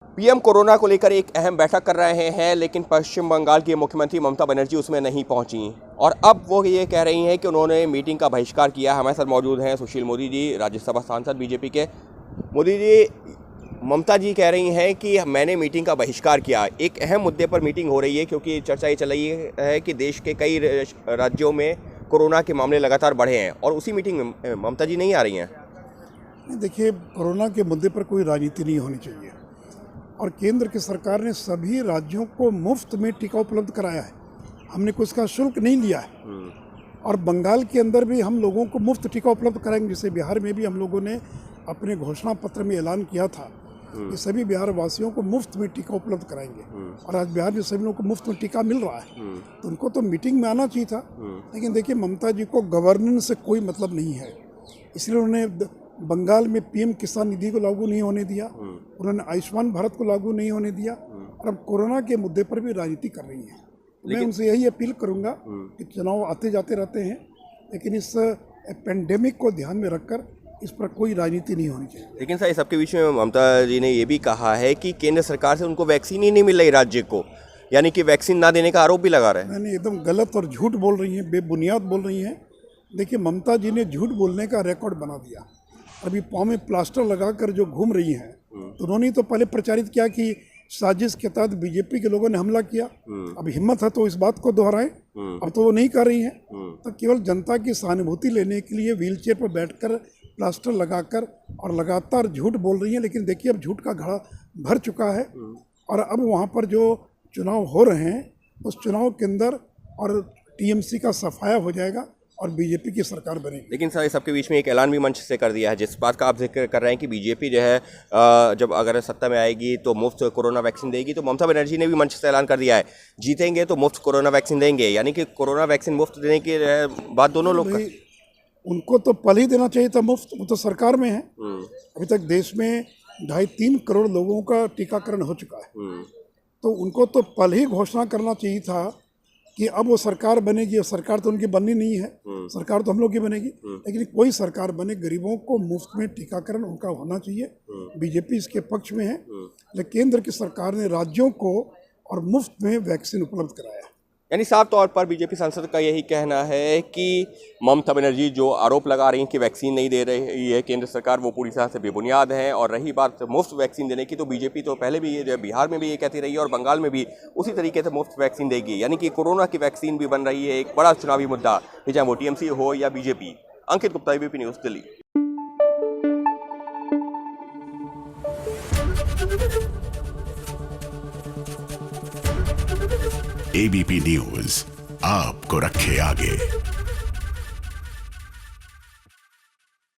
PM corona को लेकर एक अहम बैठक कर रहे हैं, लेकिन पश्चिम बंगाल की मुख्यमंत्री ममता बनर्जी उसमें नहीं पहुंची और अब वो ये कह रही हैं कि उन्होंने मीटिंग का बहिष्कार किया। हमारे साथ मौजूद हैं सुशील मोदी जी, राज्यसभा सांसद बीजेपी के। मोदी जी, ममता जी कह रही हैं कि मैंने मीटिंग का बहिष्कार किया। एक अहम मुद्दे पर मीटिंग हो रही है क्योंकि चर्चा ये चल रही है कि देश के कई राज्यों में कोरोना के मामले लगातार बढ़े हैं और उसी मीटिंग में ममता जी नहीं आ रही हैं। देखिए, कोरोना के मुद्दे पर कोई राजनीति नहीं होनी चाहिए और केंद्र की सरकार ने सभी राज्यों को मुफ्त में टीका उपलब्ध कराया है। हमने कोई इसका शुल्क नहीं लिया है और बंगाल के अंदर भी हम लोगों को मुफ्त टीका उपलब्ध कराएंगे। जैसे बिहार में भी हम लोगों ने अपने घोषणा पत्र में ऐलान किया था कि सभी बिहार वासियों को मुफ्त में टीका उपलब्ध कराएंगे और आज बिहार में सभी लोगों को मुफ्त में टीका मिल रहा है। तो उनको तो मीटिंग में आना चाहिए था, लेकिन देखिए, ममता जी को गवर्नेंस से कोई मतलब नहीं है, इसलिए उन्होंने बंगाल में पीएम किसान निधि को लागू नहीं होने दिया, उन्होंने आयुष्मान भारत को लागू नहीं होने दिया और अब कोरोना के मुद्दे पर भी राजनीति कर रही है। मैं उनसे यही अपील करूंगा कि चुनाव आते जाते रहते हैं, लेकिन इस पेंडेमिक को ध्यान में रखकर इस पर कोई राजनीति नहीं होनी चाहिए। लेकिन सर, सबके बीच में ममता जी ने ये भी कहा है कि केंद्र सरकार से उनको वैक्सीन ही नहीं मिल रही राज्य को, यानी कि वैक्सीन ना देने का आरोप भी लगा रहे हैं। मैंने एकदम गलत और झूठ बोल रही हैं, बेबुनियाद बोल रही हैं। देखिए, ममता जी ने झूठ बोलने का रिकॉर्ड बना दिया। अभी पाँव में प्लास्टर लगाकर जो घूम रही हैं, तो उन्होंने तो पहले प्रचारित किया कि साजिश के तहत बीजेपी के लोगों ने हमला किया। अब हिम्मत है तो इस बात को दोहराएं। अब तो वो नहीं कर रही हैं, तो केवल जनता की सहानुभूति लेने के लिए व्हीलचेयर पर बैठकर प्लास्टर लगाकर और लगातार झूठ बोल रही हैं। लेकिन देखिए, अब झूठ का घड़ा भर चुका है और अब वहाँ पर जो चुनाव हो रहे हैं उस चुनाव के अंदर और टीएमसी का सफाया हो जाएगा और बीजेपी की सरकार बनेगी। लेकिन सर, सबके बीच में एक ऐलान भी मंच से कर दिया है, जिस बात का आप जिक्र कर रहे हैं कि बीजेपी जो है जब अगर सत्ता में आएगी तो मुफ्त कोरोना वैक्सीन देगी। तो ममता बनर्जी ने भी मंच से ऐलान कर दिया है, जीतेंगे तो मुफ्त कोरोना वैक्सीन देंगे, यानी कि कोरोना वैक्सीन मुफ्त देने की बात दोनों लोग उनको तो पल ही देना चाहिए था मुफ्त। वो तो सरकार में है। अभी तक देश में 2.5-3 करोड़ लोगों का टीकाकरण हो चुका है, तो उनको तो पल ही घोषणा करना चाहिए था कि अब वो सरकार बनेगी। और सरकार तो उनकी बननी नहीं है, सरकार तो हम लोग की बनेगी। लेकिन कोई सरकार बने, गरीबों को मुफ्त में टीकाकरण उनका होना चाहिए। बीजेपी इसके पक्ष में है, लेकिन केंद्र की सरकार ने राज्यों को और मुफ्त में वैक्सीन उपलब्ध कराया। यानी साफ तौर पर बीजेपी सांसद का यही कहना है कि ममता बनर्जी जो आरोप लगा रही हैं कि वैक्सीन नहीं दे रही है केंद्र सरकार, वो पूरी तरह से बेबुनियाद है। और रही बात मुफ्त वैक्सीन देने की, तो बीजेपी तो पहले भी ये बिहार में भी ये कहती रही है और बंगाल में भी उसी तरीके से मुफ्त वैक्सीन देगी, यानी कि कोरोना की वैक्सीन भी बन रही है एक बड़ा चुनावी मुद्दा, चाहे वो टीएमसी हो या BJP. Ankit Gupta, ABP News, Delhi. ABP News आपको रखे आगे।